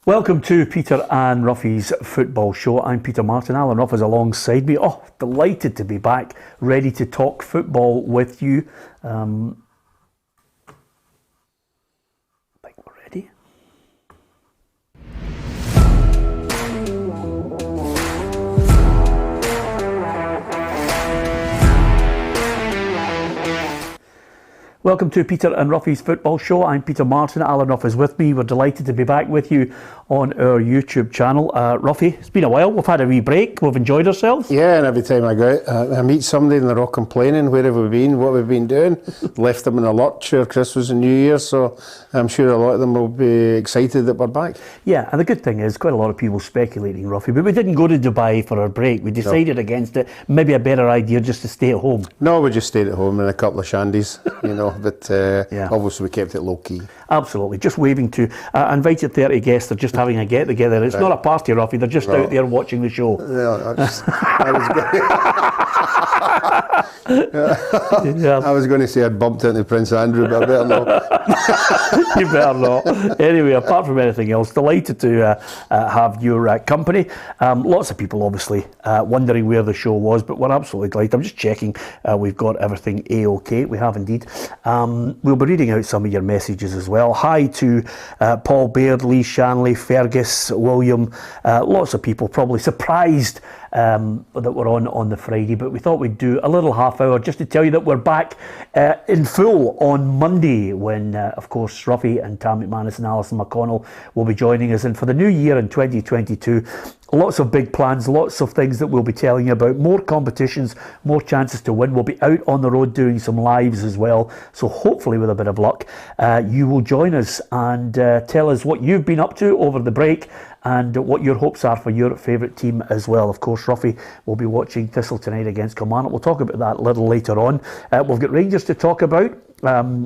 Welcome to Peter and Ruffy's Football Show. I'm Peter Martin. Alan Ruff is alongside me. Oh, delighted to be back, ready to talk football with you. I think we're ready. Welcome to Peter and Ruffy's Football Show. I'm Peter Martin. Alan Ruff is with me. We're delighted to be back with you on our YouTube channel. Ruffy, it's been a while. We've had a wee break. We've enjoyed ourselves. Yeah, and every time I go out, I meet somebody and they're all complaining, where have we been, what we've been doing. Left them in a lurch for Christmas and New Year, so I'm sure a lot of them will be excited that we're back. Yeah, and the good thing is, quite a lot of people speculating, Ruffy, but we didn't go to Dubai for our break. We decided against it. Maybe a better idea just to stay at home. No, we just stayed at home in a couple of shandies, but obviously we kept it low key. Absolutely, just waving to invited 30 guests. They're just having a get together. It's not a party, Ruffy. They're just out there watching the show. I was going to say I'd bumped into Prince Andrew, but I better not. You better not. Anyway, apart from anything else, delighted to have your company. Lots of people obviously wondering where the show was, but we're absolutely delighted. I'm just checking we've got everything A-OK. We have indeed. We'll be reading out some of your messages as well. Hi to Paul Baird, Lee Shanley, Fergus, William. Lots of people probably surprised that we're on the Friday, but we thought we'd do a little half hour just to tell you that we're back in full on Monday when, of course, Ruffy and Tam McManus and Alison McConnell will be joining us. And for the new year in 2022, lots of big plans, lots of things that we'll be telling you about, more competitions, more chances to win. We'll be out on the road doing some lives as well. So hopefully with a bit of luck, you will join us and tell us what you've been up to over the break and what your hopes are for your favourite team as well. Of course, Ruffy will be watching Thistle tonight against Kilmarnock. We'll talk about that a little later on. We've got Rangers to talk about.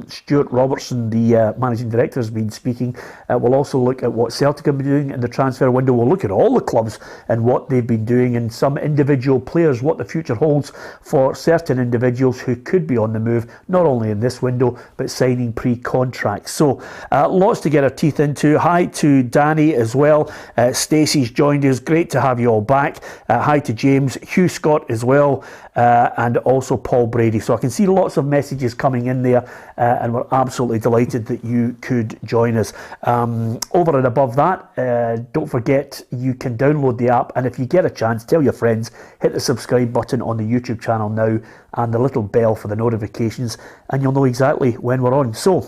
Stuart Robertson, the managing director, has been speaking. We'll also look at what Celtic have been doing in the transfer window. We'll look at all the clubs and what they've been doing, and some individual players, what the future holds for certain individuals who could be on the move, not only in this window, but signing pre-contracts. So lots to get our teeth into. Hi to Danny as well. Stacey's joined us. Great to have you all back. Hi to James, Hugh Scott as well, and also Paul Brady. So I can see lots of messages coming in there, and we're absolutely delighted that you could join us. Over and above that, don't forget you can download the app, and if you get a chance, tell your friends, hit the subscribe button on the YouTube channel now and the little bell for the notifications, and you'll know exactly when we're on. So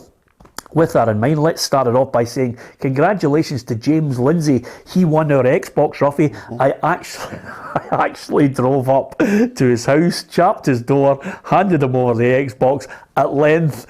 with that in mind, let's start it off by saying congratulations to James Lindsay. He won our Xbox, Ruffy. I actually drove up to his house, chapped his door, handed him over the Xbox at length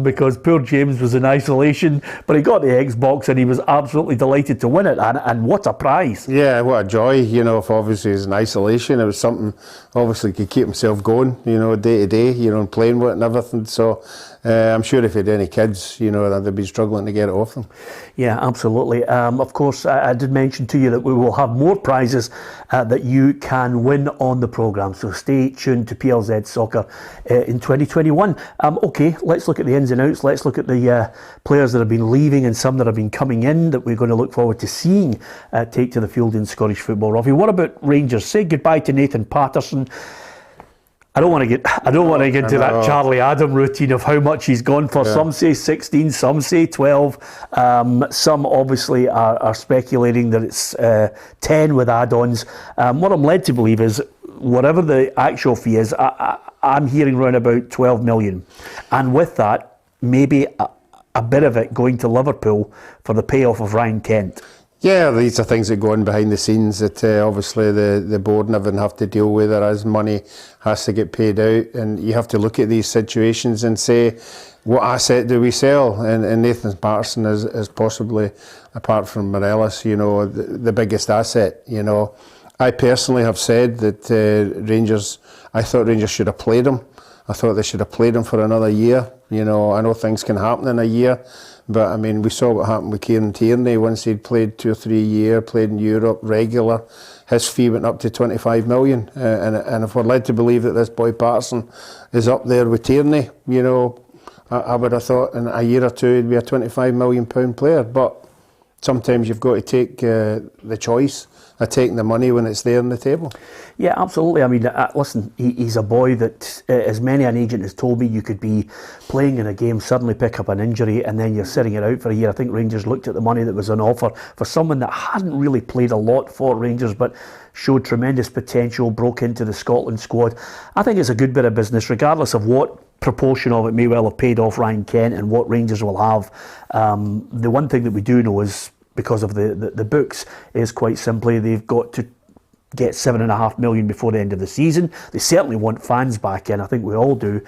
because poor James was in isolation, but he got the Xbox and he was absolutely delighted to win it, and what a prize. Yeah, what a joy, if obviously he's in isolation. It was something obviously could keep himself going, day to day, and playing with it and everything. So I'm sure if he had any kids, they'd be struggling to get it off them. Yeah, absolutely. Of course, I did mention to you that we will have more prizes that you can win on the programme. So stay tuned to PLZ Soccer in 2021. Okay, let's look at the ins and outs. Let's look at the players that have been leaving and some that have been coming in that we're going to look forward to seeing take to the field in Scottish football. Ruffy, what about Rangers? Say goodbye to Nathan Patterson. I don't want to get into that Charlie Adam routine of how much he's gone for. Yeah. Some say 16, some say 12. Some obviously are speculating that it's 10 with add-ons. What I'm led to believe is whatever the actual fee is, I'm hearing around about 12 million. And with that, maybe a bit of it going to Liverpool for the payoff of Ryan Kent. Yeah, these are things that go on behind the scenes that obviously the board and everything have to deal with. There is money has to get paid out, and you have to look at these situations and say, what asset do we sell? And Nathan Patterson is possibly, apart from Morelos, the biggest asset. I personally have said that I thought Rangers should have played him. I thought they should have played him for another year. I know things can happen in a year. But I mean, we saw what happened with Kieran Tierney once he'd played 2 or 3 years, played in Europe regular. His fee went up to 25 million. And if we're led to believe that this boy Patterson is up there with Tierney, I would have thought in a year or two he'd be a £25 million player. But sometimes you've got to take the choice of taking the money when it's there on the table. Yeah, absolutely. I mean, listen, he's a boy that, as many an agent has told me, you could be playing in a game, suddenly pick up an injury, and then you're sitting it out for a year. I think Rangers looked at the money that was on offer for someone that hadn't really played a lot for Rangers, but showed tremendous potential, broke into the Scotland squad. I think it's a good bit of business, regardless of what proportion of it may well have paid off Ryan Kent and what Rangers will have. The one thing that we do know is, because of the books, is quite simply they've got to get 7.5 million before the end of the season. They certainly want fans back in. I think we all do.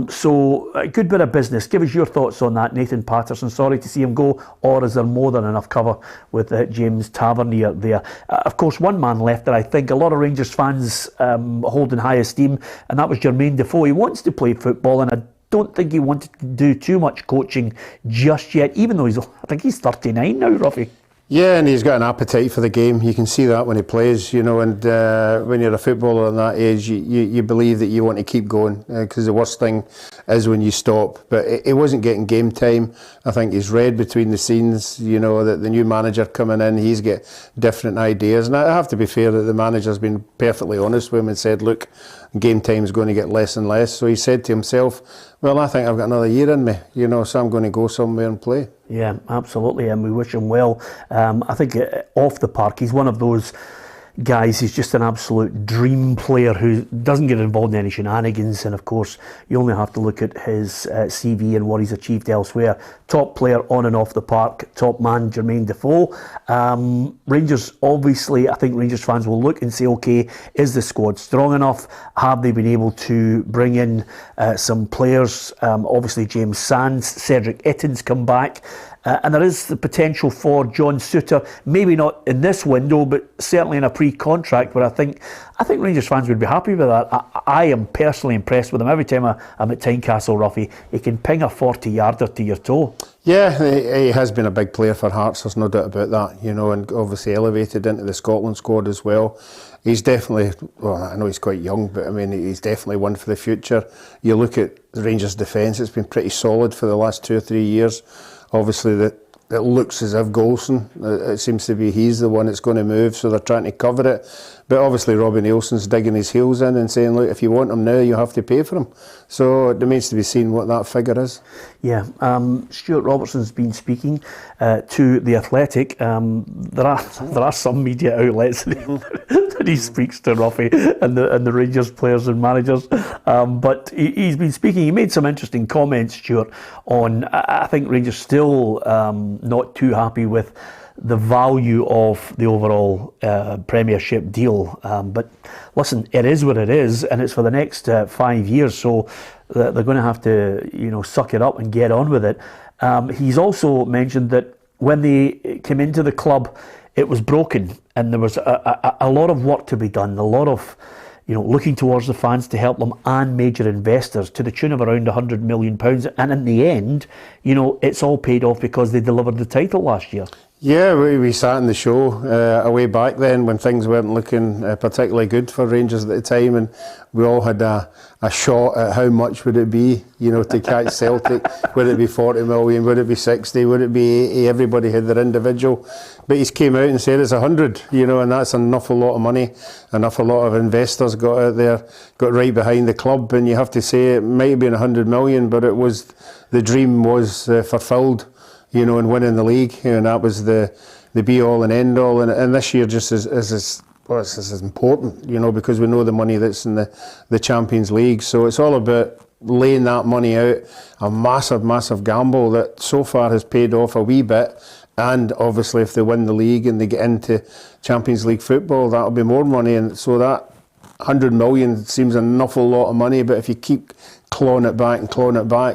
So a good bit of business. Give us your thoughts on that, Nathan Patterson. Sorry to see him go, or is there more than enough cover with James Tavernier there? Of course, one man left that I think a lot of Rangers fans hold in high esteem, and that was Jermaine Defoe. He wants to play football, and I don't think he wanted to do too much coaching just yet, even though I think he's 39 now, Ruffy. Yeah, and he's got an appetite for the game. You can see that when he plays, you know, and when you're a footballer on that age, you believe that you want to keep going, because the worst thing is when you stop. But he wasn't getting game time. I think he's read between the scenes, you know, that the new manager coming in, he's got different ideas. And I have to be fair that the manager's been perfectly honest with him and said, look, game time's going to get less and less. So he said to himself, well, I think I've got another year in me, you know, so I'm going to go somewhere and play. Yeah, absolutely, and we wish him well. I think off the park, he's one of those guys. He's just an absolute dream player who doesn't get involved in any shenanigans, and of course you only have to look at his CV and what he's achieved elsewhere. Top player on and off the park, top man Jermaine Defoe. Rangers, obviously, I think Rangers fans will look and say, okay, is the squad strong enough? Have they been able to bring in some players? Obviously James Sands, Cedric Itten's come back. And there is the potential for John Souttar, maybe not in this window, but certainly in a pre-contract, where I think Rangers fans would be happy with that. I am personally impressed with him. Every time I'm at Tynecastle, Ruffy, he can ping a 40-yarder to your toe. Yeah, he has been a big player for Hearts, there's no doubt about that, you know, and obviously elevated into the Scotland squad as well. He's definitely, well, I know he's quite young, but I mean, he's definitely one for the future. You look at the Rangers' defence, it's been pretty solid for the last 2 or 3 years. Obviously, it looks as if Golson, it seems to be he's the one that's going to move, so they're trying to cover it. But obviously Robbie Nielsen's digging his heels in and saying, look, if you want him now, you have to pay for him. So it remains to be seen what that figure is. Yeah, Stuart Robertson's been speaking to The Athletic. There are some media outlets that he speaks to, Ruffy, and the Rangers players and managers. But he's been speaking. He made some interesting comments, Stuart, on, I think Rangers still not too happy with the value of the overall Premiership deal. But listen, it is what it is, and it's for the next 5 years, so they're going to have to, you know, suck it up and get on with it. He's also mentioned that when they came into the club, it was broken, and there was a lot of work to be done, a lot of, you know, looking towards the fans to help them, and major investors to the tune of around £100 million. And in the end, you know, it's all paid off because they delivered the title last year. Yeah, we sat in the show a way back then when things weren't looking particularly good for Rangers at the time, and we all had a shot at how much would it be, you know, to catch Celtic. Would it be 40 million? Would it be 60? Would it be 80? Everybody had their individual. But he's came out and said it's 100, you know, and that's an awful lot of money. An awful lot of investors got out there, got right behind the club, and you have to say it might have been 100 million, but it was, the dream was fulfilled, you know, in winning the league, and that was the be all and end all. And this year just is as important, you know, because we know the money that's in the Champions League. So it's all about laying that money out, a massive gamble that so far has paid off a wee bit. And obviously if they win the league and they get into Champions League football, that'll be more money. And so that 100 million seems an awful lot of money, but if you keep clawing it back,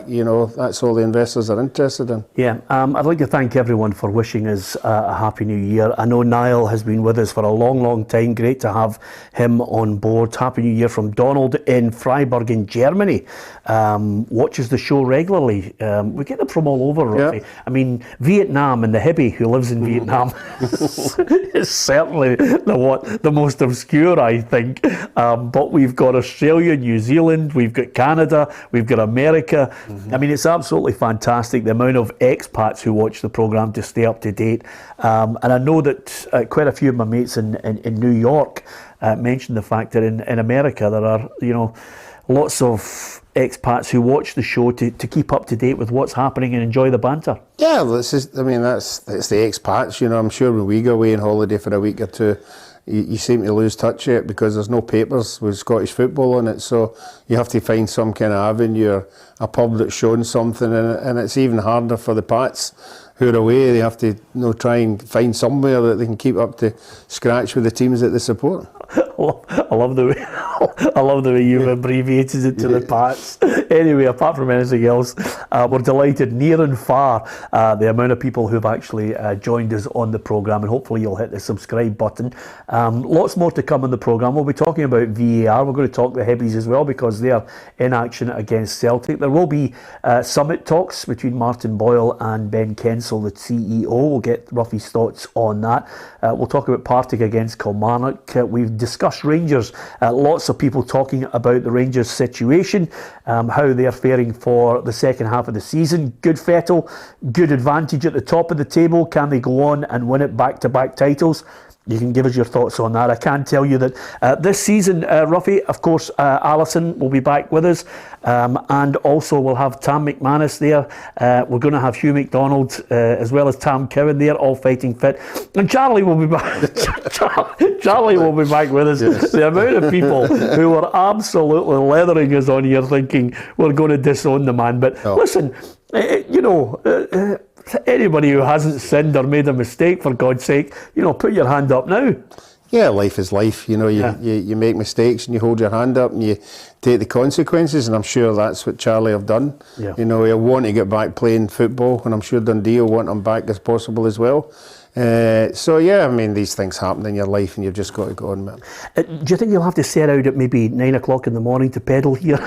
you know, that's all the investors are interested in. Yeah, I'd like to thank everyone for wishing us a happy new year. I know Niall has been with us for a long time. Great to have him on board. Happy New Year from Donald in Freiburg in Germany. Watches the show regularly. We get them from all over, Ruffy. Yeah. I mean, Vietnam, and the hippie who lives in Vietnam is certainly the most obscure, I think. But we've got Australia, New Zealand, we've got Canada, Canada, we've got America. I mean, it's absolutely fantastic, the amount of expats who watch the programme to stay up to date. And I know that quite a few of my mates in New York mentioned the fact that in America there are, lots of expats who watch the show to keep up to date with what's happening and enjoy the banter. Yeah, that's the expats. I'm sure when we go away on holiday for a week or two, you seem to lose touch of it because there's no papers with Scottish football on it, so you have to find some kind of avenue or a pub that's showing something, and it's even harder for the Pats who are away. They have to try and find somewhere that they can keep up to scratch with the teams that they support. I love the way you've abbreviated it to the Pats. Anyway, apart from anything else, we're delighted near and far the amount of people who've actually joined us on the programme, and hopefully you'll hit the subscribe button. Lots more to come on the programme. We'll be talking about VAR. We're going to talk the Hebbies as well because they're in action against Celtic. There will be summit talks between Martin Boyle and Ben Kensell, the CEO. We'll get Ruffy's thoughts on that. We'll talk about Partick against Kilmarnock. We've discussed Rangers. Lots of people talking about the Rangers situation, how they're faring for the second half of the season. Good fettle, good advantage at the top of the table. Can they go on and win it back-to-back titles? You can give us your thoughts on that. I can tell you that this season, Ruffy, of course, Alison will be back with us, and also we'll have Tam McManus there. We're going to have Hugh McDonald as well as Tam Cowan there, all fighting fit, and Charlie will be back. Charlie will be back with us. Yes. The amount of people who were absolutely leathering us on here, thinking we're going to disown the man. But listen, anybody who hasn't sinned or made a mistake, for God's sake, put your hand up now. Yeah, life is life. You make mistakes and you hold your hand up and you take the consequences, and I'm sure that's what Charlie have done. Yeah. He'll want to get back playing football, and I'm sure Dundee will want him back as possible as well. These things happen in your life and you've just got to go on, man. Do you think you'll have to set out at maybe 9 o'clock in the morning to pedal here?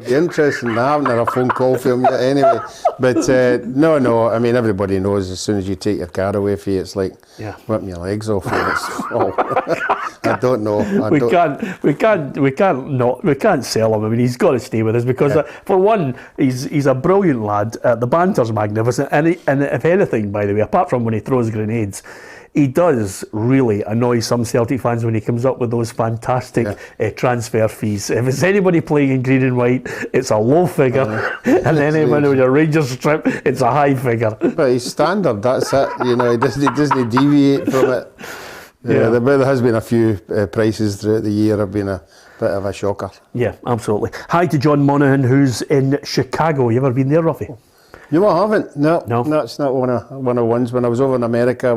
Interesting. I haven't had a phone call from you anyway. But no. I mean, everybody knows as soon as you take your car away from you, it's like whipping your legs off. I don't know. We can't sell him. I mean, he's got to stay with us because, for one, he's a brilliant lad. The banter's magnificent, and if anything, by the way, apart from when he throws grenades, he does really annoy some Celtic fans when he comes up with those fantastic transfer fees. If it's anybody playing in green and white, it's a low figure, and then anyone with a Rangers strip, it's a high figure. But he's standard, that's it. He doesn't deviate from it. There has been a few prices throughout the year have been a bit of a shocker. Yeah, absolutely. Hi to John Monaghan, who's in Chicago. You ever been there, Ruffy? No, I haven't. No, it's not one of ones. When I was over in America,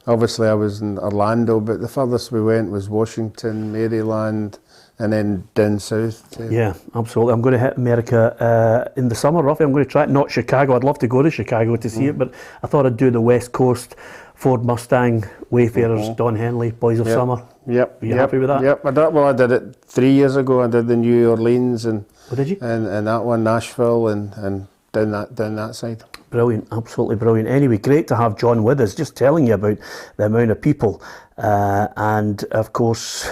obviously I was in Orlando, but the furthest we went was Washington, Maryland, and then down south. Yeah, absolutely. I'm going to hit America in the summer, Ruffy. I'm going to try it. Not Chicago. I'd love to go to Chicago to see it, but I thought I'd do the West Coast. Ford Mustang, Wayfarers, Don Henley, Boys of Summer. Yep. Were you happy with that? Yep. I did it 3 years ago. I did the New Orleans and did you? And that one, Nashville, and down that side. Brilliant, absolutely brilliant. Anyway, great to have John with us, just telling you about the amount of people and of course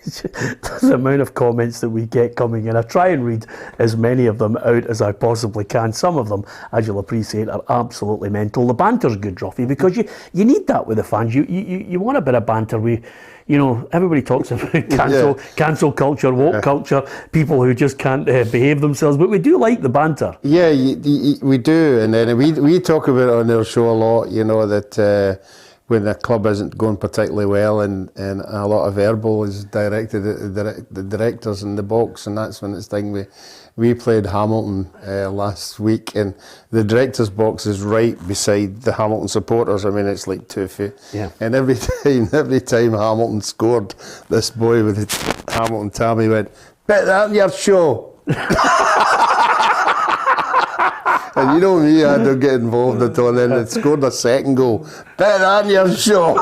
the amount of comments that we get coming in. I try and read as many of them out as I possibly can. Some of them, as you'll appreciate, are absolutely mental. The banter's good, Ruffy, because you need that with the fans. You want a bit of banter. Everybody talks about cancel culture, woke culture, people who just can't behave themselves, but we do like the banter. Yeah, we do, and then we talk about it on our show a lot, that when the club isn't going particularly well and a lot of verbal is directed at the directors in the box, and that's when it's time we played Hamilton last week, and the director's box is right beside the Hamilton supporters. I mean, it's like 2 feet. Yeah. And every time Hamilton scored, this boy with the Hamilton Tammy went, "Bet that on your show." And you know me, I don't get involved at all. And then it scored a second goal. Bet that on your show.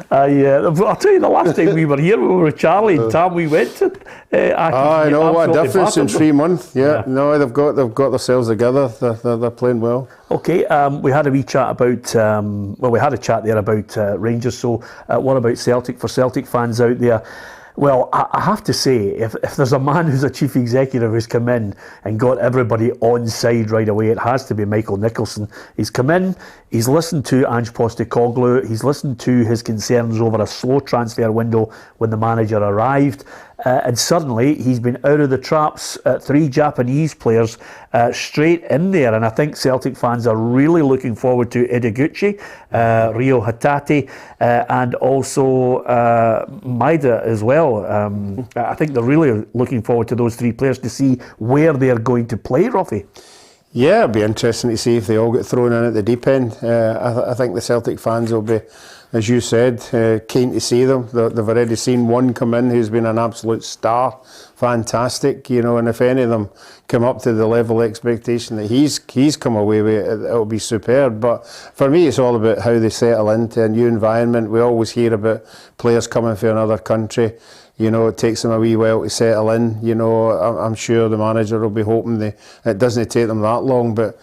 I'll tell you, the last time we were here, we were with Charlie and Tam. We went to. I know what a difference in 3 months. Yeah, no, they've got themselves together. They're playing well. Okay, we had a wee chat about. We had a chat there about Rangers. So, what about Celtic? For Celtic fans out there, Well, I have to say, if there's a man who's a chief executive who's come in and got everybody on side right away, it has to be Michael Nicholson. He's come in, he's listened to Ange Postecoglou, he's listened to his concerns over a slow transfer window when the manager arrived, and suddenly he's been out of the traps, 3 Japanese players straight in there, and I think Celtic fans are really looking forward to Ideguchi, Rio Hatate, and also Maeda as well. I think they're really looking forward to those 3 players to see where they're going to play, Ruffy. Yeah, it'll be interesting to see if they all get thrown in at the deep end. I think the Celtic fans will be, as you said, keen to see them. They've already seen one come in who's been an absolute star, fantastic, and if any of them come up to the level of expectation that he's come away with, it'll be superb. But for me, it's all about how they settle into a new environment. We always hear about players coming from another country. It takes them a wee while to settle in. I'm sure the manager will be hoping it doesn't take them that long, but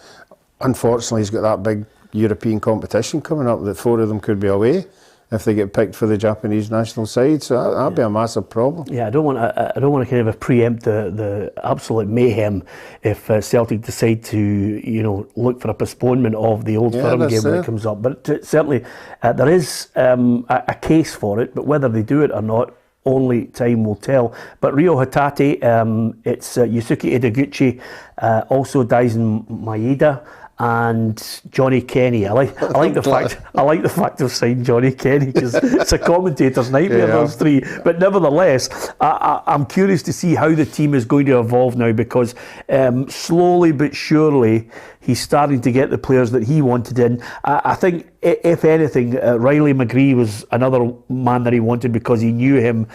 unfortunately he's got that big European competition coming up that 4 of them could be away if they get picked for the Japanese national side. So that'd be a massive problem. Yeah, I don't want to kind of preempt the absolute mayhem if Celtic decide to look for a postponement of the Old Firm game when it comes up. But certainly there is a case for it, but whether they do it or not, only time will tell. But Rio Hatate, it's Yusuke Ideguchi, also Daisen Maeda, and Johnny Kenny. I like the fact of saying Johnny Kenny because it's a commentator's nightmare, those 3. But nevertheless, I'm curious to see how the team is going to evolve now, because slowly but surely he's starting to get the players that he wanted in. I think, if anything, Riley McGree was another man that he wanted because he knew him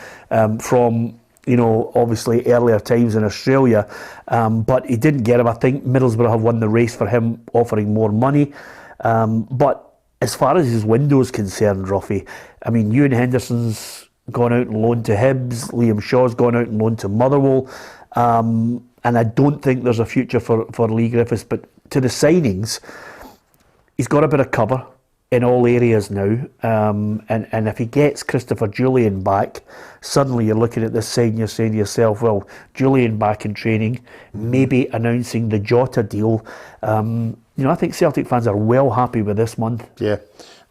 from obviously earlier times in Australia, but he didn't get him. I think Middlesbrough have won the race for him, offering more money. But as far as his window is concerned, Ruffy, I mean, Ewan Henderson's gone out and loaned to Hibs, Liam Shaw's gone out and loaned to Motherwell, and I don't think there's a future for Leigh Griffiths. But to the signings, he's got a bit of cover in all areas now, and if he gets Christopher Julian back, suddenly you're looking at this side and you're saying to yourself, well, Julian back in training, maybe announcing the Jota deal. I think Celtic fans are well happy with this month. Yeah,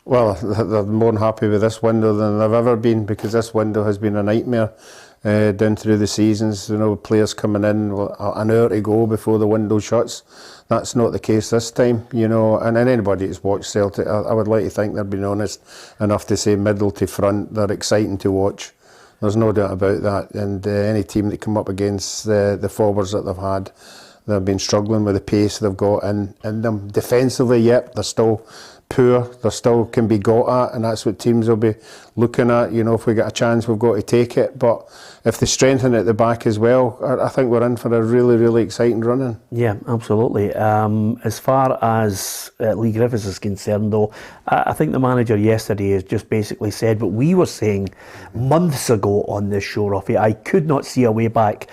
well, they're more than happy with this window than they've ever been, because this window has been a nightmare down through the seasons. Players coming in an hour to go before the window shuts. That's not the case this time, and anybody that's watched Celtic, I would like to think they're being honest enough to say middle to front, they're exciting to watch. There's no doubt about that. And any team that come up against the forwards that they've had, they've been struggling with the pace they've got in them. Defensively, yep, they're still poor, they still can be got at, and that's what teams will be looking at. If we get a chance, we've got to take it. But if they strengthen at the back as well, I think we're in for a really, really exciting run in. Yeah, absolutely. As far as Leigh Griffiths is concerned, though, I think the manager yesterday has just basically said what we were saying months ago on this show, Ruffy. I could not see a way back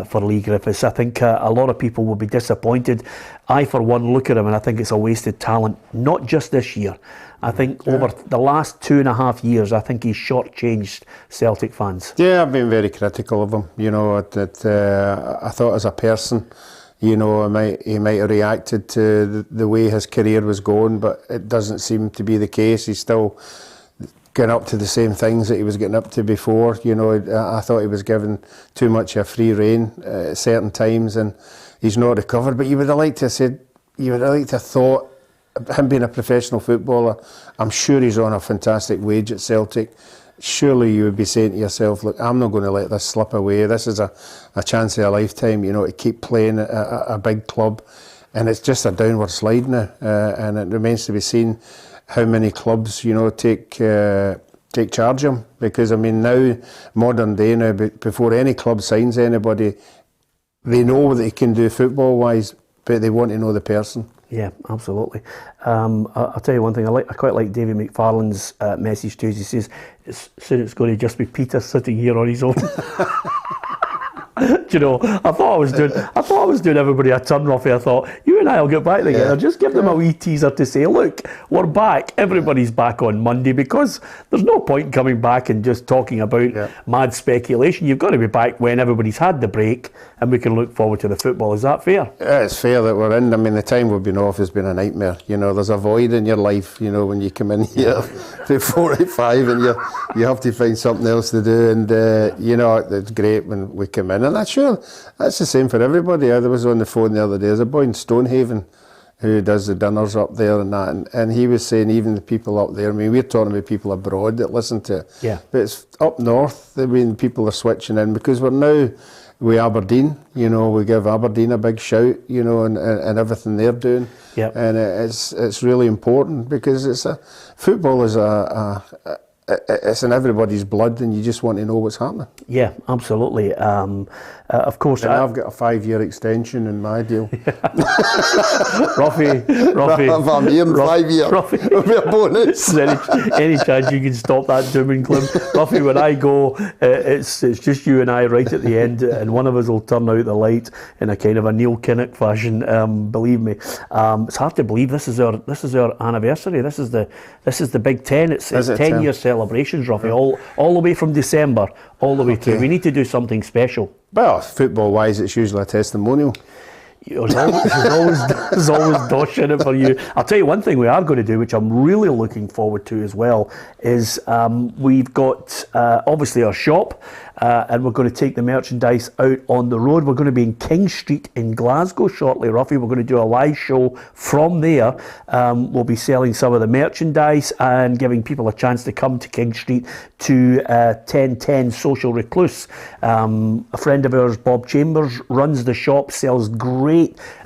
for Leigh Griffiths. I think a lot of people will be disappointed. I, for one, look at him and I think it's a wasted talent, not just this year. I think over the last 2.5 years, I think he's shortchanged Celtic fans. Yeah, I've been very critical of him. I thought as a person, he might have reacted to the way his career was going, but it doesn't seem to be the case. He's still getting up to the same things that he was getting up to before. I thought he was given too much a free rein at certain times, and he's not recovered. But you would have liked to have thought, him being a professional footballer, I'm sure he's on a fantastic wage at Celtic. Surely you would be saying to yourself, look, I'm not going to let this slip away. This is a chance of a lifetime, to keep playing at a big club. And it's just a downward slide now. And it remains to be seen how many clubs, take charge of him. Because, now, modern day now, before any club signs anybody, they know what they can do football-wise, but they want to know the person. Yeah, absolutely. I'll tell you one thing. I quite like David McFarlane's message to us. He says, soon it's going to just be Peter sitting here on his own. Do you know, I thought I was doing everybody a turn, Ruffy. I thought, you and I will get back together. Yeah. Just give them a wee teaser to say, look, we're back. Everybody's back on Monday, because there's no point coming back and just talking about mad speculation. You've got to be back when everybody's had the break and we can look forward to the football. Is that fair? Yeah, it's fair that we're in. I mean, the time we've been off has been a nightmare. You know, there's a void in your life, you know, when you come in here at 45 and you have to find something else to do. And, you know, it's great when we come in. And that's the same for everybody. I was on the phone the other day. There's a boy in Stonehaven who does the dinners up there and that. And he was saying even the people up there, I mean, we're talking about people abroad that listen to it. Yeah. But it's up north, I mean, people are switching in because we're now with Aberdeen, you know, we give Aberdeen a big shout, you know, and everything they're doing. Yep. And it's really important because football is it's in everybody's blood, and you just want to know what's happening. Yeah, absolutely. Of course, and I've got a 5-year extension in my deal. Ruffy, if I'm here in 5 years, it'll be a bonus. any chance you can stop that doom and gloom? Ruffy, when I go, it's just you and I right at the end, and one of us will turn out the light in a kind of a Neil Kinnock fashion. Believe me, it's hard to believe this is our anniversary. This is the Big 10. It's 10-year celebrations, Ruffy, all the way from December all the way through. We need to do something special. Well, football-wise, it's usually a testimonial. There's always dosh in it for you. I'll tell you one thing we are going to do, which I'm really looking forward to as well, is we've got obviously our shop, and we're going to take the merchandise out on the road. We're going to be in King Street in Glasgow shortly, Ruffy. We're going to do a live show from there. We'll be selling some of the merchandise and giving people a chance to come to King Street to 1010 Social Recluse. A friend of ours, Bob Chambers, runs the shop, sells great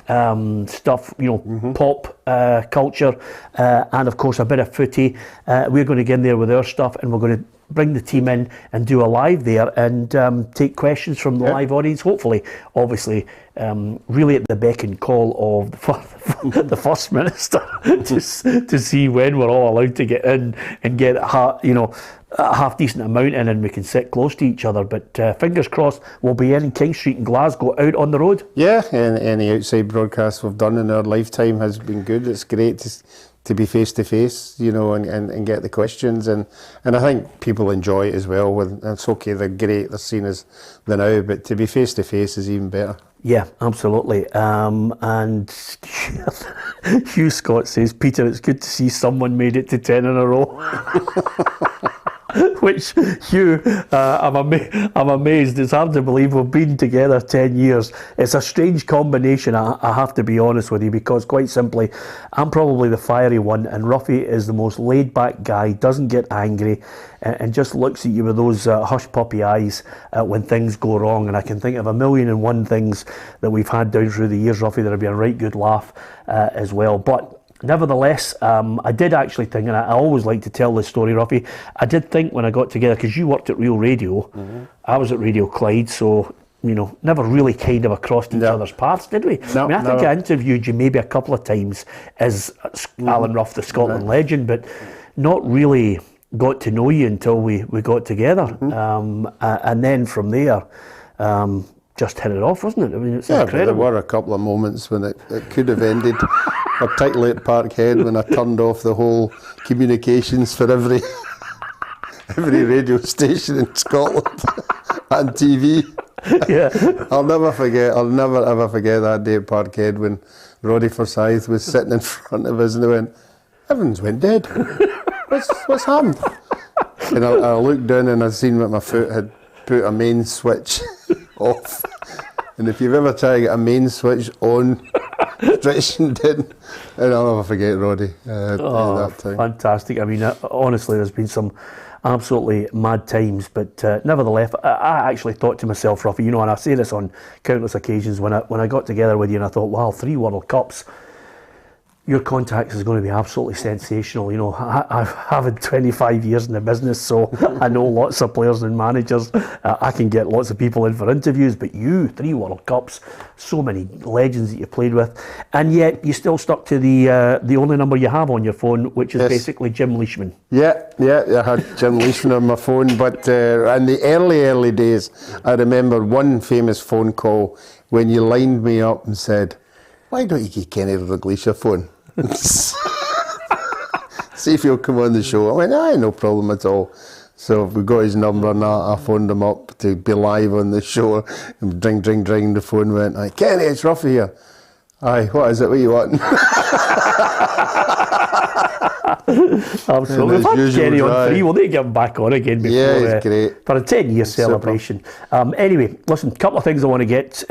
stuff, you know, pop culture, and of course a bit of footy. We're going to get in there with our stuff, and we're going to bring the team in and do a live there and take questions from the live audience, hopefully, obviously, really at the beck and call of the First Minister to see when we're all allowed to get in and get a half decent amount in, and we can sit close to each other. But fingers crossed, we'll be in King Street in Glasgow, out on the road. Yeah, and any outside broadcasts we've done in our lifetime has been good. It's great to be face to face, you know, and get the questions, and I think people enjoy it as well. It's okay, they're great, they're seen as the now, but to be face to face is even better. Yeah, absolutely. And Hugh Scott says, Peter, it's good to see someone made it to 10 in a row. Which, Hugh, I'm amazed. It's hard to believe we've been together 10 years. It's a strange combination, I have to be honest with you, because quite simply, I'm probably the fiery one, and Ruffy is the most laid-back guy, doesn't get angry, and just looks at you with those hush-puppy eyes when things go wrong. And I can think of 1,000,001 things that we've had down through the years, Ruffy, that have been a right good laugh as well. But nevertheless, I did actually think, and I always like to tell this story, Ruffy, I did think when I got together, because you worked at Real Radio, I was at Radio Clyde, so, you know, never really kind of crossed each other's paths, did we? No, I mean, I think I interviewed you maybe a couple of times as Alan Ruff, the Scotland legend, but not really got to know you until we got together. And then from there, just hit it off, wasn't it? I mean, it's incredible. But there were a couple of moments when it could have ended, particularly at Parkhead, when I turned off the whole communications for every radio station in Scotland and TV. Yeah. I'll never ever forget that day at Parkhead when Roddy Forsyth was sitting in front of us and they went, "Evans went dead. What's happened?" And I looked down and I seen that my foot had put a main switch off. And if you've ever tried to get a main switch on, stretching didn't. And I'll never forget Roddy at that time. Fantastic. I mean, honestly, there's been some absolutely mad times, but nevertheless, I actually thought to myself, Ruffy, you know, and I say this on countless occasions when I got together with you, and I thought, wow, 3 World Cups. your contacts is going to be absolutely sensational. You know, I've had 25 years in the business, so I know lots of players and managers. I can get lots of people in for interviews, but you, 3 World Cups, so many legends that you played with, and yet you still stuck to the only number you have on your phone, which is basically Jim Leishman. Yeah, I had Jim Leishman on my phone, but in the early days, I remember one famous phone call when you lined me up and said, "Why don't you give Kenny Dalglish a phone? See if he'll come on the show." I went, "Aye, no problem at all." So we got his number and I phoned him up to be live on the show. And dring, the phone went, "Aye, Kenny, it's Ruffy here." "Aye, what is it? What you want?" Absolutely. We've had Kenny on 3. We'll need to get him back on again before, he's great. For a 10-year celebration. Anyway, listen, a couple of things I want to get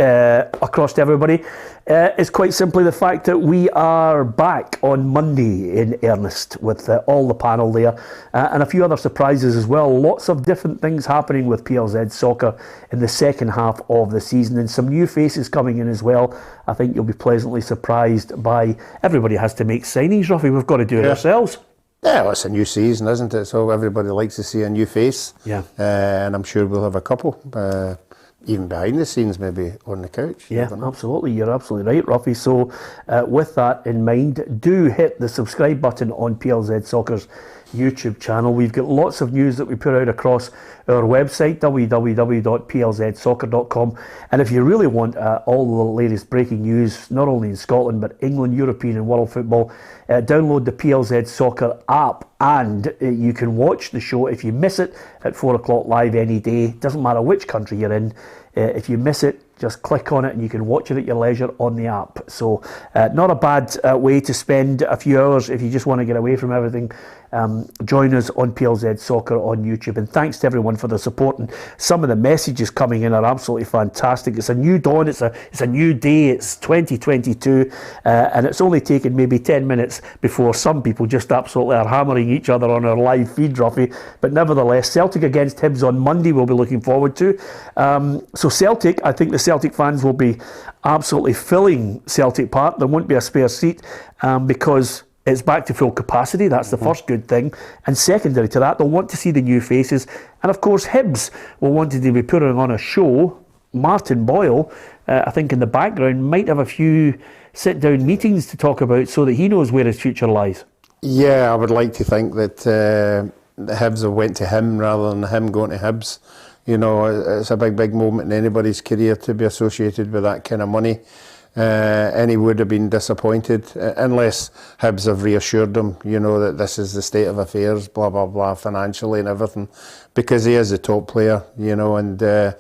across to everybody. It's quite simply the fact that we are back on Monday in earnest with all the panel there and a few other surprises as well. Lots of different things happening with PLZ Soccer in the second half of the season, and some new faces coming in as well. I think you'll be pleasantly surprised by. Everybody has to make signings, Ruffy. We've got to do it ourselves. Yeah, well, it's a new season, isn't it? So everybody likes to see a new face. Yeah. And I'm sure we'll have a couple, even behind the scenes, maybe on the couch. Yeah, absolutely. You're absolutely right, Ruffy. So with that in mind, do hit the subscribe button on PLZ Soccer's YouTube channel. We've got lots of news that we put out across our website, www.plzsoccer.com. And if you really want all the latest breaking news, not only in Scotland, but England, European and world football, download the PLZ Soccer app and you can watch the show if you miss it at 4 o'clock live any day. Doesn't matter which country you're in. If you miss it, just click on it and you can watch it at your leisure on the app. So not a bad way to spend a few hours if you just want to get away from everything. Join us on PLZ Soccer on YouTube, and thanks to everyone for the support, and some of the messages coming in are absolutely fantastic. It's a new dawn, it's a new day, it's 2022, and it's only taken maybe 10 minutes before some people just absolutely are hammering each other on our live feed, Ruffy. But nevertheless, Celtic against Hibs on Monday we'll be looking forward to. So Celtic, I think the Celtic fans will be absolutely filling Celtic Park. There won't be a spare seat because it's back to full capacity. That's the first good thing. And secondary to that, they'll want to see the new faces. And of course, Hibs will want to be putting on a show. Martin Boyle, I think in the background, might have a few sit-down meetings to talk about so that he knows where his future lies. Yeah, I would like to think that the Hibs have went to him rather than him going to Hibs. You know, it's a big moment in anybody's career to be associated with that kind of money. And he would have been disappointed unless Hibs have reassured him, you know, that this is the state of affairs, blah, blah, blah, financially and everything, because he is a top player, you know, and they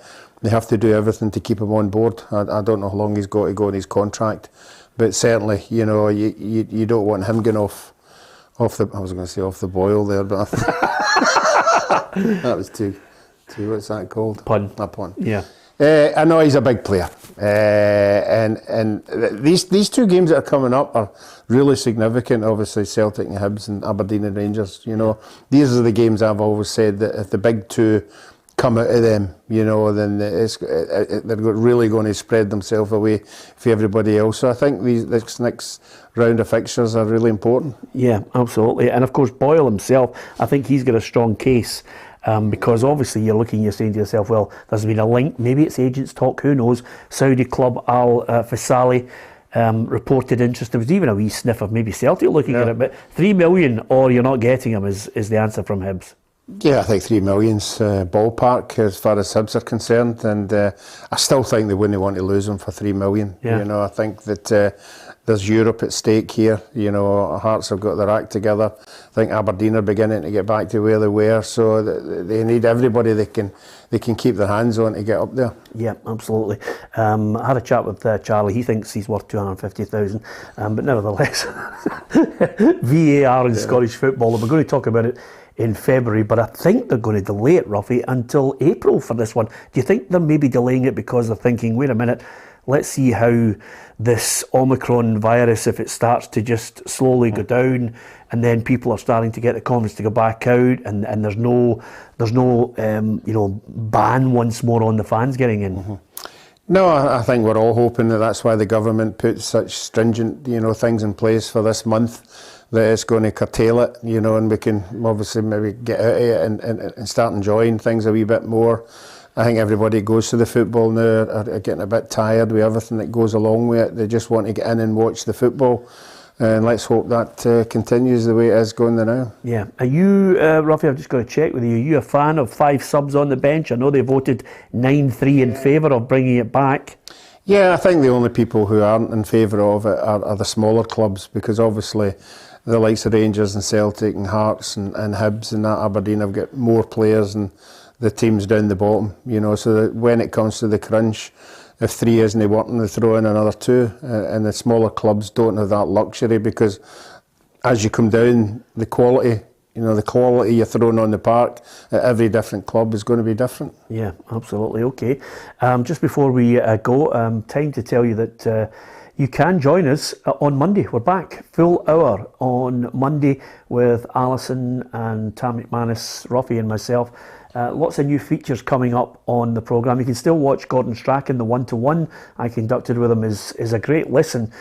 have to do everything to keep him on board. I don't know how long he's got to go in his contract, but certainly, you know, you don't want him going off the, I was going to say off the boil there, but that was too, what's that called? Pun. A pun. Yeah. I know he's a big player, and these two games that are coming up are really significant. Obviously, Celtic and Hibs and Aberdeen and Rangers. You know, these are the games I've always said that if the big two come out of them, you know, then they're really going to spread themselves away for everybody else. So I think this next round of fixtures are really important. Yeah, absolutely. And of course, Boyle himself, I think he's got a strong case. Because obviously you're saying to yourself, well, there's been a link, maybe it's agents talk, who knows. Saudi club Al Faisali reported interest. There was even a wee sniff of maybe Celtic looking at it, but 3 million or you're not getting him is the answer from Hibs. Yeah, I think 3 million's ballpark as far as Hibs are concerned, and I still think they wouldn't want to lose him for 3 million. Yeah. You know, I think that there's Europe at stake here. You know, Hearts have got their act together. I think Aberdeen are beginning to get back to where they were, so they need everybody they can keep their hands on to get up there. Yeah, absolutely. I had a chat with Charlie. He thinks he's worth 250,000, but nevertheless, VAR in Scottish football, and we're going to talk about it in February, but I think they're going to delay it, Ruffy, until April for this one. Do you think they're maybe delaying it because they're thinking, wait a minute, let's see how this Omicron virus, if it starts to just slowly go down, and then people are starting to get the confidence to go back out, and there's no ban once more on the fans getting in. No, I think we're all hoping that's why the government put such stringent, things in place for this month, that it's going to curtail it, and we can obviously maybe get out of it and start enjoying things a wee bit more. I think everybody goes to the football now are getting a bit tired with everything that goes along with it. They just want to get in and watch the football. And let's hope that continues the way it is going now. Yeah. Are you, Ruffy, I've just got to check with you, are you a fan of 5 subs on the bench? I know they voted 9-3 in favour of bringing it back. Yeah, I think the only people who aren't in favour of it are the smaller clubs, because obviously the likes of Rangers and Celtic and Hearts and Hibs and that Aberdeen have got more players than the teams down the bottom, so that when it comes to the crunch, if 3 isn't working, they throw in another 2, and the smaller clubs don't have that luxury, because as you come down, the quality you're throwing on the park at every different club is going to be different. Yeah, absolutely. Okay. Just before we go, time to tell you that you can join us on Monday. We're back, full hour on Monday with Alison and Tam McManus, Ruffy and myself. Lots of new features coming up on the programme. You can still watch Gordon Strachan, the one-to-one I conducted with him is a great listen.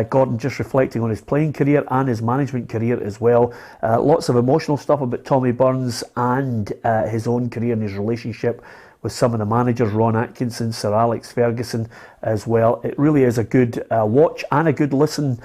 Gordon just reflecting on his playing career and his management career as well. Lots of emotional stuff about Tommy Burns and his own career and his relationship with some of the managers, Ron Atkinson, Sir Alex Ferguson as well. It really is a good watch and a good listen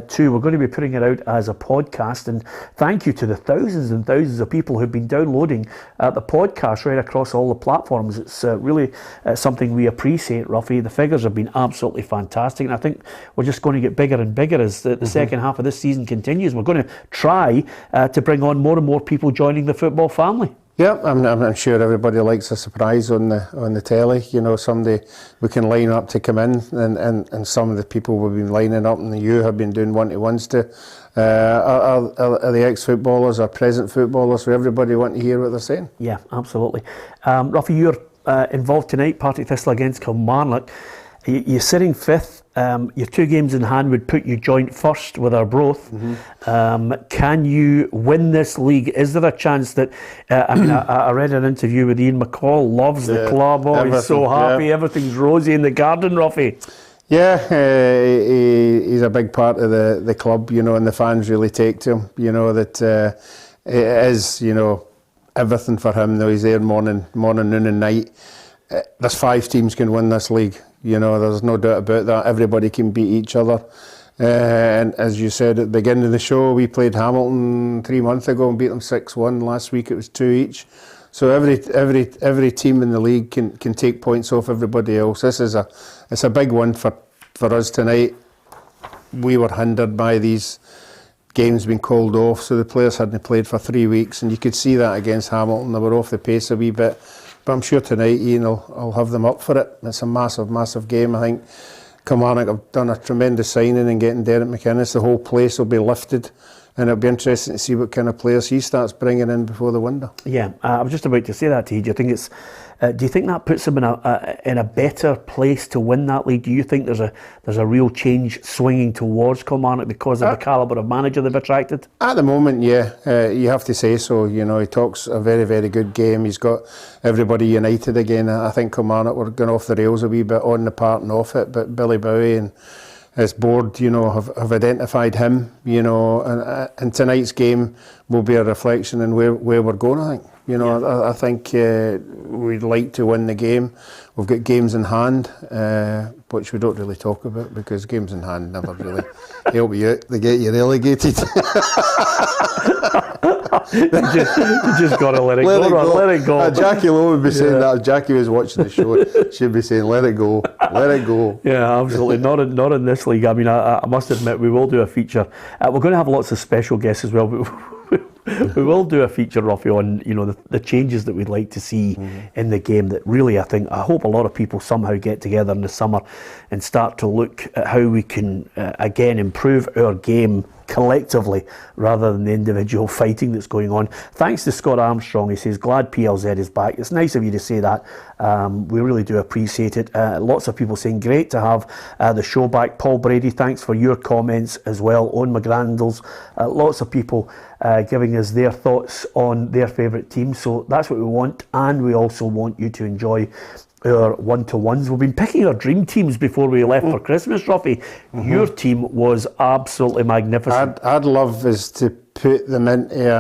too. We're going to be putting it out as a podcast, and thank you to the thousands and thousands of people who've been downloading the podcast right across all the platforms. It's really something we appreciate, Ruffy. The figures have been absolutely fantastic, and I think we're just going to get bigger and bigger as the second half of this season continues. We're going to try to bring on more and more people joining the football family. Yeah, I'm sure everybody likes a surprise on the telly. Somebody we can line up to come in, and some of the people we've been lining up and you have been doing one-to-ones to are the ex-footballers, are present footballers, so everybody want to hear what they're saying. Yeah, absolutely. Ruffy, you're involved tonight, Partick Thistle against Kilmarnock. You're sitting 5th. Your 2 games in hand would put you joint first with Arbroath. Can you win this league? Is there a chance that I read an interview with Ian McCall, loves the club, he's so happy, everything's rosy in the garden, Ruffy. Yeah, he's a big part of the club, and the fans really take to him, that it is, everything for him. Though he's there morning, noon and night. There's 5 teams can win this league. There's no doubt about that. Everybody can beat each other. And as you said at the beginning of the show, we played Hamilton 3 months ago and beat them 6-1. Last week it was 2 each. So every team in the league can take points off everybody else. It's a big one for us tonight. We were hindered by these games being called off, so the players hadn't played for 3 weeks, and you could see that against Hamilton. They were off the pace a wee bit. But I'm sure tonight Ian will have them up for it. It's a massive, massive game. I think Kilmarnock have done a tremendous signing in getting Derek McInnes. The whole place will be lifted, and it'll be interesting to see what kind of players he starts bringing in before the window. Yeah, I was just about to say that to you. Do you think that puts him in a better place to win that league? Do you think there's a real change swinging towards Kilmarnock because of the calibre of manager they've attracted? At the moment, yeah, you have to say so. He talks a very, very good game. He's got everybody united again. I think Kilmarnock were going off the rails a wee bit on the part and off it, but Billy Bowie and his board, have identified him, and tonight's game will be a reflection in where we're going, I think. I think we'd like to win the game. We've got games in hand, which we don't really talk about, because games in hand never really help you out. They get you relegated. you just got to let it go. Let it go. Jackie Lowe would be saying that. If Jackie was watching the show, she'd be saying, let it go, let it go. Yeah, absolutely. Not in this league. I mean, I must admit, we will do a feature. We're going to have lots of special guests as well, but we will do a feature, Ruffy, on the changes that we'd like to see in the game. That really, I hope a lot of people somehow get together in the summer and start to look at how we can again improve our game collectively rather than the individual fighting that's going on. Thanks to Scott Armstrong. He says, glad PLZ is back. It's nice of you to say that. We really do appreciate it. Lots of people saying great to have the show back. Paul Brady, thanks for your comments as well on McGrandles. Lots of people giving us their thoughts on their favourite team. So that's what we want, and we also want you to enjoy our one-to-ones. We've been picking our dream teams before we left for Christmas, Ruffy. Your team was absolutely magnificent. I'd love is to put them into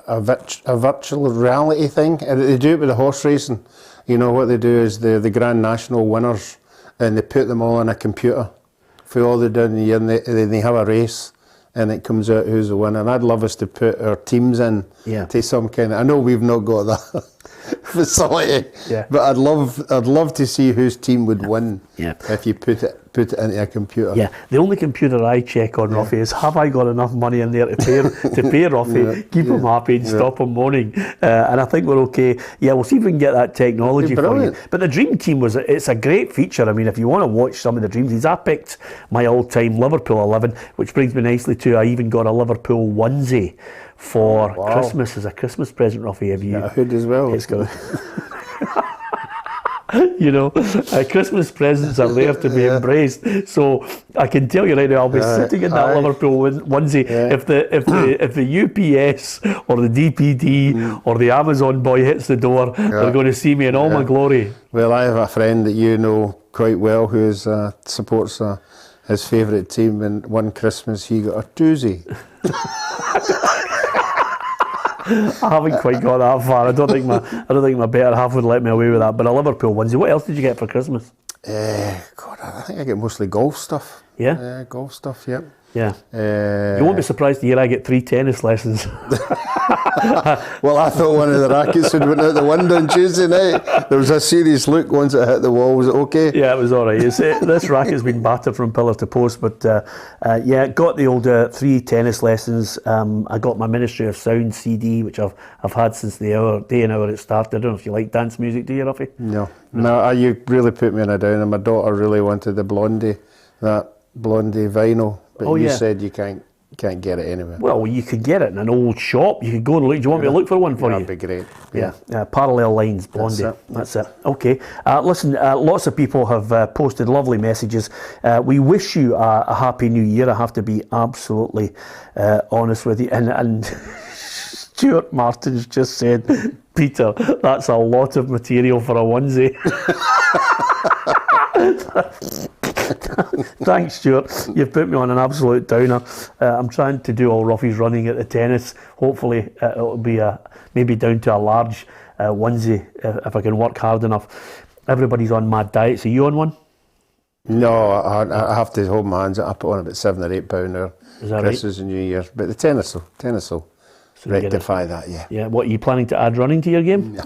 a virtual reality thing. And they do it with the horse racing. You know, what they do is the Grand National winners, and they put them all on a computer for all they've done in the year, and they have a race, and it comes out who's the winner. And I'd love us to put our teams in to some kind of... I know we've not got that facility, but I'd love to see whose team would win if you put it into a computer. Yeah, the only computer I check on, Ruffy, is have I got enough money in there to pay Ruffy, keep him happy and stop him moaning. And I think we're okay. Yeah, we'll see if we can get that technology for you. But the Dream Team it's a great feature. I mean, if you want to watch some of the Dream Teams, I picked my all-time Liverpool 11, which brings me nicely to, I even got a Liverpool onesie for Christmas as a Christmas present, Ruffy. Have you? A hood as well. It's got you know, Christmas presents are there to be embraced. So I can tell you right now, I'll be sitting in that Liverpool onesie. If the UPS or the DPD or the Amazon boy hits the door, they're going to see me in all my glory. Well, I have a friend that you know quite well who supports his favourite team, and one Christmas he got a doozy. I haven't quite got that far. I don't think my better half would let me away with that. But a Liverpool onesie. What else did you get for Christmas? God, I think I get mostly golf stuff. Yeah? Golf stuff, yep. Yeah. You won't be surprised to hear I get 3 tennis lessons. Well, I thought one of the rackets had went out the window on Tuesday night. There was a serious look once it hit the wall. Was it okay? Yeah, it was all right. This racket's been battered from pillar to post, but got the old 3 tennis lessons. I got my Ministry of Sound CD, which I've had since the day and hour it started. I don't know if you like dance music, do you, Ruffy? No, you really put me in a downer. My daughter really wanted the Blondie vinyl. But you said you can't get it anywhere. Well, you could get it in an old shop. You could go and look. Do you want me to look for one for you? That'd be great. Yeah. Parallel Lines, Blondie. That's it. Okay. Listen, lots of people have posted lovely messages. We wish you a happy new year. I have to be absolutely honest with you. And Stuart Martin's just said, Peter, that's a lot of material for a onesie. Thanks, Stuart. You've put me on an absolute downer. I'm trying to do all Ruffy's running at the tennis. Hopefully it'll be maybe down to a large onesie if I can work hard enough. Everybody's on mad diets. Are you on one? No, I have to hold my hands up. I put on about £7 or £8 now. Is that Christmas and New Year. But the tennis will rectify that, Yeah, what, are you planning to add running to your game? No.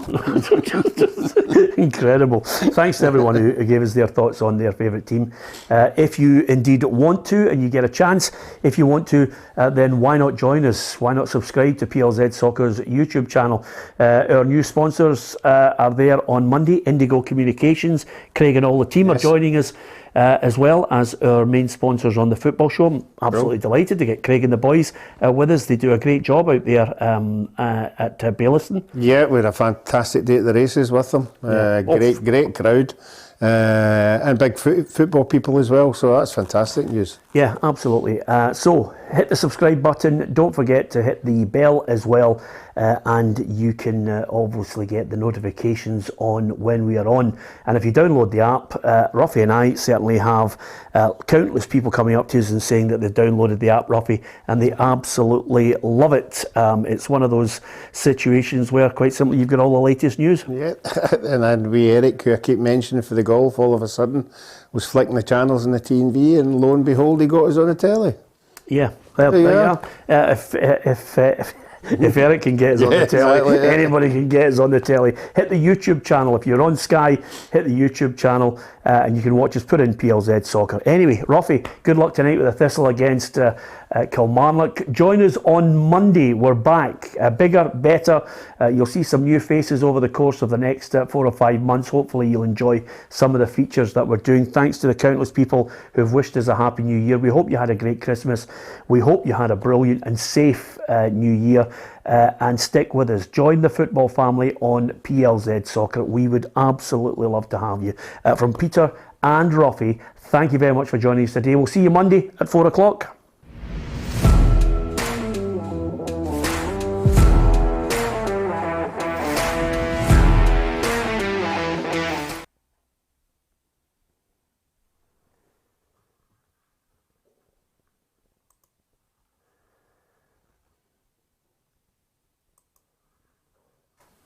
Incredible. Thanks to everyone who gave us their thoughts on their favourite team. If you indeed want to, and you get a chance, if you want to, then why not join us? Why not subscribe to PLZ Soccer's YouTube channel? Our new sponsors are there on Monday. Indigo Communications, Craig and all the team are joining us, as well as our main sponsors on the football show. I'm absolutely delighted to get Craig and the boys with us. They do a great job out there at Bayliston. Yeah, we had a fantastic day at the races with them. Great crowd. And big football people as well, so that's fantastic news. Yeah, absolutely. So hit the subscribe button. Don't forget to hit the bell as well, and you can obviously get the notifications on when we are on. And if you download the app, Ruffy and I certainly have countless people coming up to us and saying that they've downloaded the app, Ruffy, and they absolutely love it. It's one of those situations where, quite simply, you've got all the latest news. Yeah, and then Eric, who I keep mentioning for the golf, all of a sudden was flicking the channels on the TV, and lo and behold, he got us on the telly. Yeah, well, if Eric can get us on the telly, anybody can get us on the telly. Hit the YouTube channel. If you're on Sky, hit the YouTube channel and you can watch us. Put in PLZ Soccer. Anyway, Ruffy, good luck tonight with the Thistle against Kilmarnock. Join us on Monday. We're back. Bigger, better. You'll see some new faces over the course of the next 4 or 5 months. Hopefully you'll enjoy some of the features that we're doing. Thanks to the countless people who've wished us a happy new year. We hope you had a great Christmas. We hope you had a brilliant and safe new year. And stick with us. Join the football family on PLZ Soccer. We would absolutely love to have you. From Peter and Ruffy, thank you very much for joining us today. We'll see you Monday at 4 o'clock.